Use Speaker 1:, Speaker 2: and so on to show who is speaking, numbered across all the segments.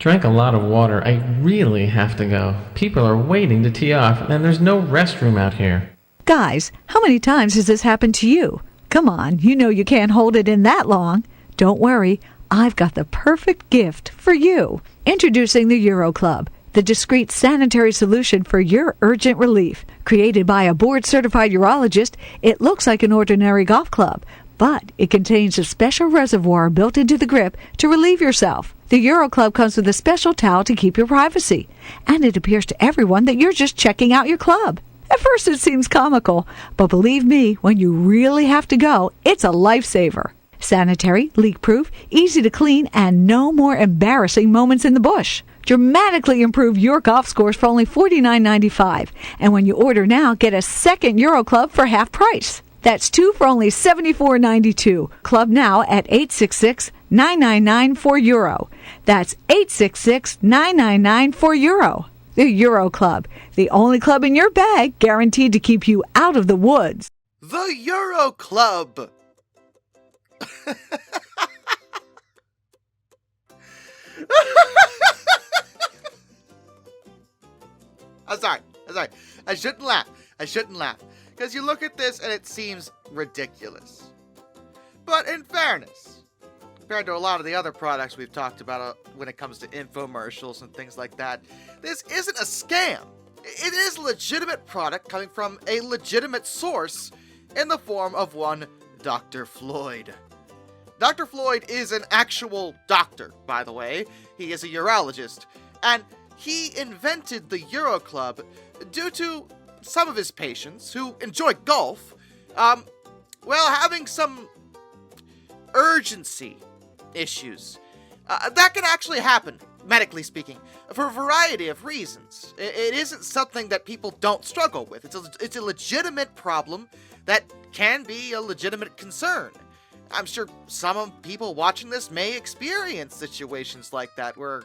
Speaker 1: Drank a lot of water. I really have to go. People are waiting to tee off, and there's no restroom out here.
Speaker 2: Guys, how many times has this happened to you? Come on, you know you can't hold it in that long. Don't worry, I've got the perfect gift for you. Introducing the UroClub, the discreet sanitary solution for your urgent relief. Created by a board-certified urologist, it looks like an ordinary golf club, but it contains a special reservoir built into the grip to relieve yourself. The UroClub comes with a special towel to keep your privacy, and it appears to everyone that you're just checking out your club. At first it seems comical, but believe me, when you really have to go, it's a lifesaver. Sanitary, leak-proof, easy to clean, and no more embarrassing moments in the bush. Dramatically improve your golf scores for only $49.95. And when you order now, get a second UroClub for half price. That's 2 for only $74.92. Club now at 866-999-4EURO. That's 866-999-4EURO. The UroClub, the only club in your bag guaranteed to keep you out of the woods.
Speaker 3: The UroClub. I'm sorry. I shouldn't laugh. Because you look at this and it seems ridiculous. But in fairness, compared to a lot of the other products we've talked about when it comes to infomercials and things like that, this isn't a scam. It is a legitimate product coming from a legitimate source in the form of one Dr. Floyd. Dr. Floyd is an actual doctor, by the way. He is a urologist, and he invented the UroClub due to some of his patients who enjoy golf, having some urgency issues. That can actually happen, medically speaking, for a variety of reasons. It isn't something that people don't struggle with. It's a legitimate problem that can be a legitimate concern. I'm sure some people watching this may experience situations like that where,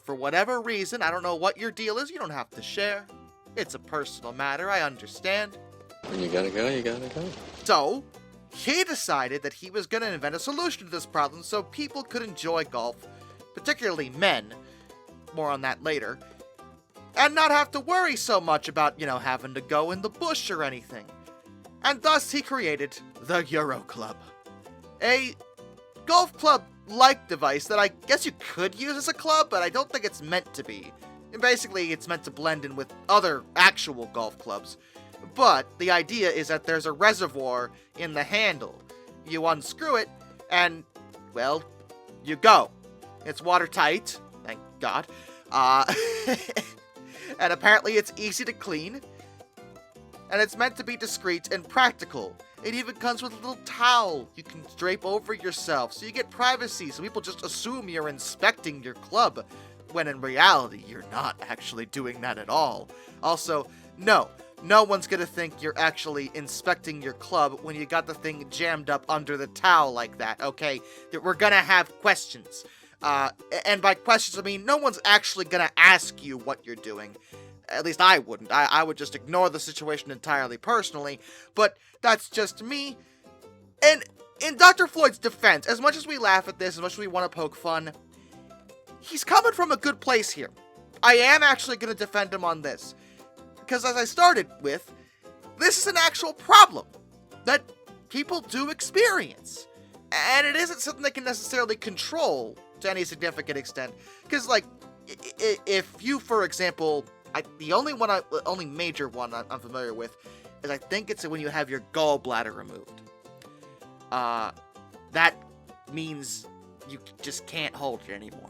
Speaker 3: for whatever reason, I don't know what your deal is, you don't have to share. It's a personal matter, I understand.
Speaker 4: When you gotta go, you gotta go.
Speaker 3: So, he decided that he was going to invent a solution to this problem so people could enjoy golf, particularly men, more on that later, and not have to worry so much about, having to go in the bush or anything. And thus he created the UroClub. A golf club-like device that I guess you could use as a club, but I don't think it's meant to be. And basically, it's meant to blend in with other actual golf clubs. But the idea is that there's a reservoir in the handle. You unscrew it, and, you go. It's watertight, thank God. And apparently it's easy to clean. And it's meant to be discreet and practical. It even comes with a little towel you can drape over yourself, so you get privacy, so people just assume you're inspecting your club, when in reality, you're not actually doing that at all. Also, no one's gonna think you're actually inspecting your club when you got the thing jammed up under the towel like that, okay? We're gonna have questions. And by questions, I mean no one's actually gonna ask you what you're doing. At least I wouldn't. I would just ignore the situation entirely personally, but that's just me. And in Dr. Floyd's defense, as much as we laugh at this, as much as we want to poke fun, he's coming from a good place here. I am actually going to defend him on this. Because as I started with, this is an actual problem that people do experience. And it isn't something they can necessarily control to any significant extent. Because, if you, for example, the only major one I'm familiar with is I think it's when you have your gallbladder removed. That means you just can't hold it anymore.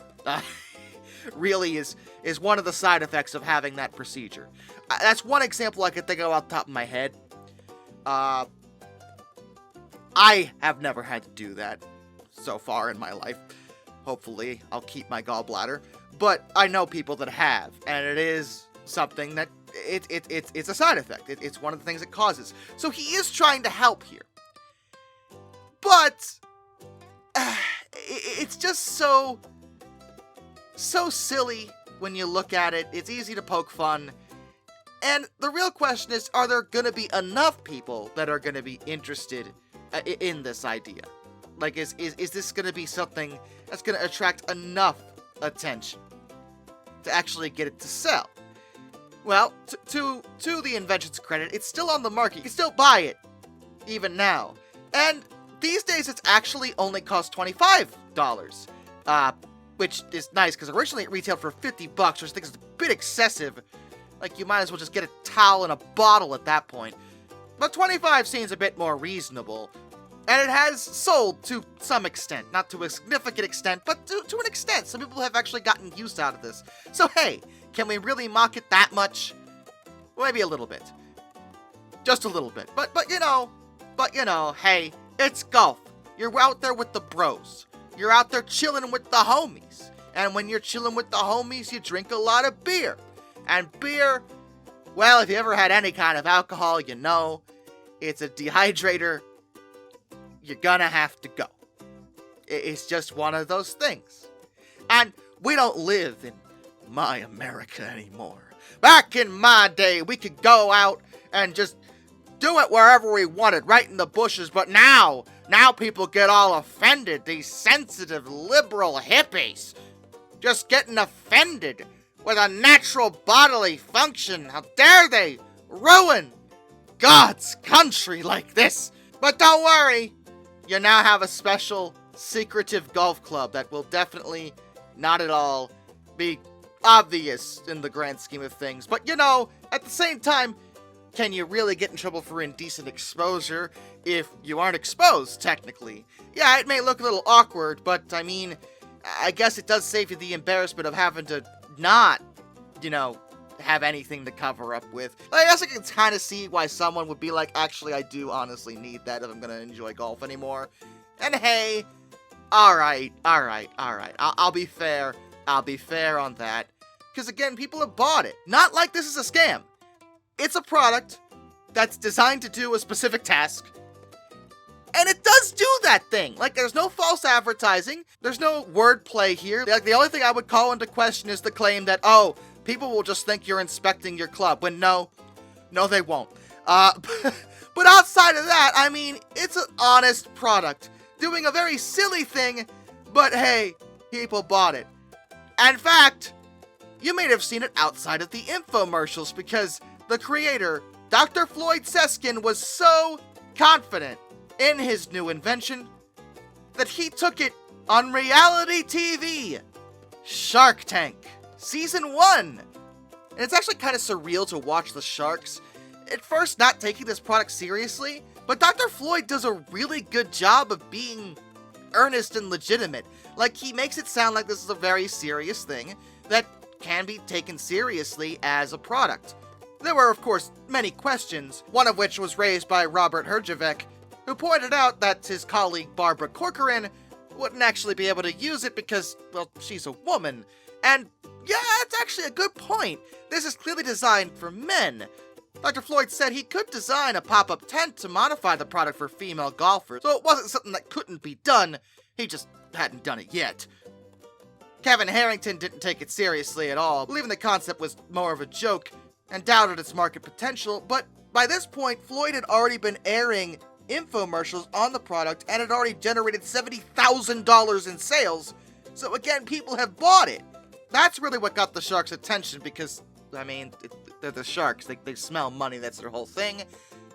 Speaker 3: Really is one of the side effects of having that procedure. That's one example I could think of off the top of my head. I have never had to do that so far in my life. Hopefully, I'll keep my gallbladder. But I know people that have, and it is something that it's a side effect. It's one of the things it causes. So he is trying to help here. But it's just so silly when you look at it. It's easy to poke fun. And the real question is, are there going to be enough people that are going to be interested in this idea? Is this going to be something that's going to attract enough attention to actually get it to sell. Well, to the invention's credit, it's still on the market. You can still buy it, even now. And these days, it's actually only cost $25, which is nice, because originally it retailed for $50, which I think is a bit excessive. Like, you might as well just get a towel and a bottle at that point. But $25 seems a bit more reasonable. And it has sold to some extent. Not to a significant extent, but to an extent. Some people have actually gotten use out of this. So hey, can we really mock it that much? Well, maybe a little bit. Just a little bit. But you know, hey, it's golf. You're out there with the bros. You're out there chilling with the homies. And when you're chilling with the homies, you drink a lot of beer. And beer, well, if you ever had any kind of alcohol, you know, it's a dehydrator. You're gonna have to go. It's just one of those things. And we don't live in my America anymore. Back in my day, we could go out and just do it wherever we wanted, right in the bushes. But now people get all offended. These sensitive, liberal hippies just getting offended with a natural bodily function. How dare they ruin God's country like this? But don't worry. You now have a special, secretive golf club that will definitely not at all be obvious in the grand scheme of things. But, you know, at the same time, can you really get in trouble for indecent exposure if you aren't exposed, technically? Yeah, it may look a little awkward, but, I mean, I guess it does save you the embarrassment of having to not, you know, have anything to cover up with. I guess I can kind of see why someone would be like, actually, I do honestly need that if I'm gonna enjoy golf anymore. And hey, alright, I'll be fair on that. Because again, people have bought it. Not like this is a scam. It's a product that's designed to do a specific task. And it does do that thing. Like, there's no false advertising. There's no wordplay here. Like, the only thing I would call into question is the claim that, oh, people will just think you're inspecting your club. When no, they won't. But outside of that, I mean, it's an honest product. Doing a very silly thing, but hey, people bought it. In fact, you may have seen it outside of the infomercials because the creator, Dr. Floyd Seskin, was so confident in his new invention that he took it on reality TV, Shark Tank, Season 1. And it's actually kind of surreal to watch the sharks at first not taking this product seriously, but Dr. Floyd does a really good job of being earnest and legitimate. Like, he makes it sound like this is a very serious thing that can be taken seriously as a product. There were, of course, many questions, one of which was raised by Robert Herjavec, who pointed out that his colleague Barbara Corcoran wouldn't actually be able to use it because, well, she's a woman. And yeah, that's actually a good point. This is clearly designed for men. Dr. Floyd said he could design a pop-up tent to modify the product for female golfers, so it wasn't something that couldn't be done, he just hadn't done it yet. Kevin Harrington didn't take it seriously at all, believing the concept was more of a joke, and doubted its market potential, but by this point, Floyd had already been airing infomercials on the product and had already generated $70,000 in sales, so again, people have bought it. That's really what got the sharks' attention because, I mean, they're the sharks, they smell money, that's their whole thing.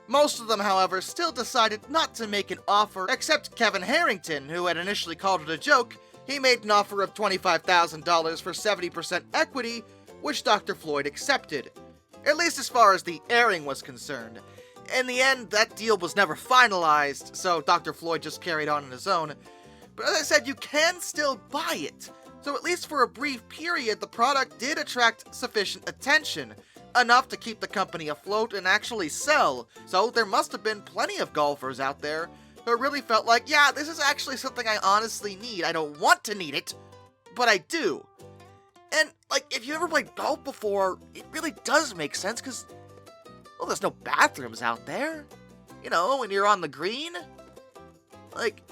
Speaker 3: Most of them, however, still decided not to make an offer, except Kevin Harrington, who had initially called it a joke. He made an offer of $25,000 for 70% equity, which Dr. Floyd accepted, at least as far as the airing was concerned. In the end, that deal was never finalized, so Dr. Floyd just carried on his own. But as I said, you can still buy it. So at least for a brief period, the product did attract sufficient attention, enough to keep the company afloat and actually sell. So there must have been plenty of golfers out there who really felt like, yeah, this is actually something I honestly need. I don't want to need it, but I do. And, like, if you ever played golf before, it really does make sense, because, well, there's no bathrooms out there. You know, when you're on the green. Like,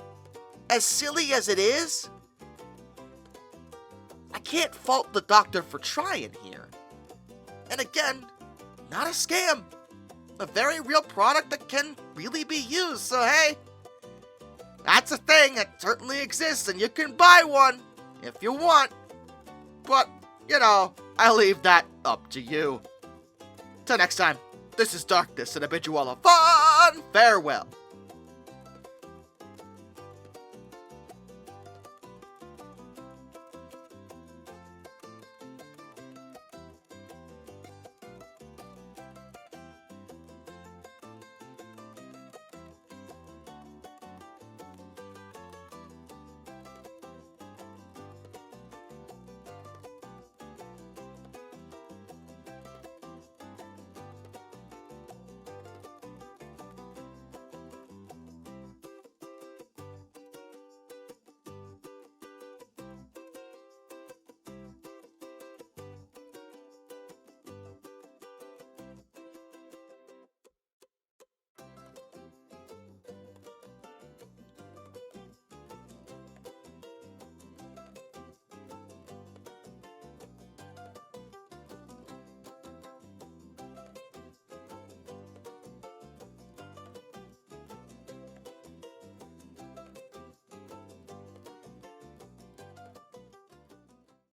Speaker 3: as silly as it is, I can't fault the doctor for trying here. And again, not a scam. A very real product that can really be used, so hey, that's a thing that certainly exists, and you can buy one if you want. But, I leave that up to you. Till next time, this is Darkness, and I bid you all a fun farewell.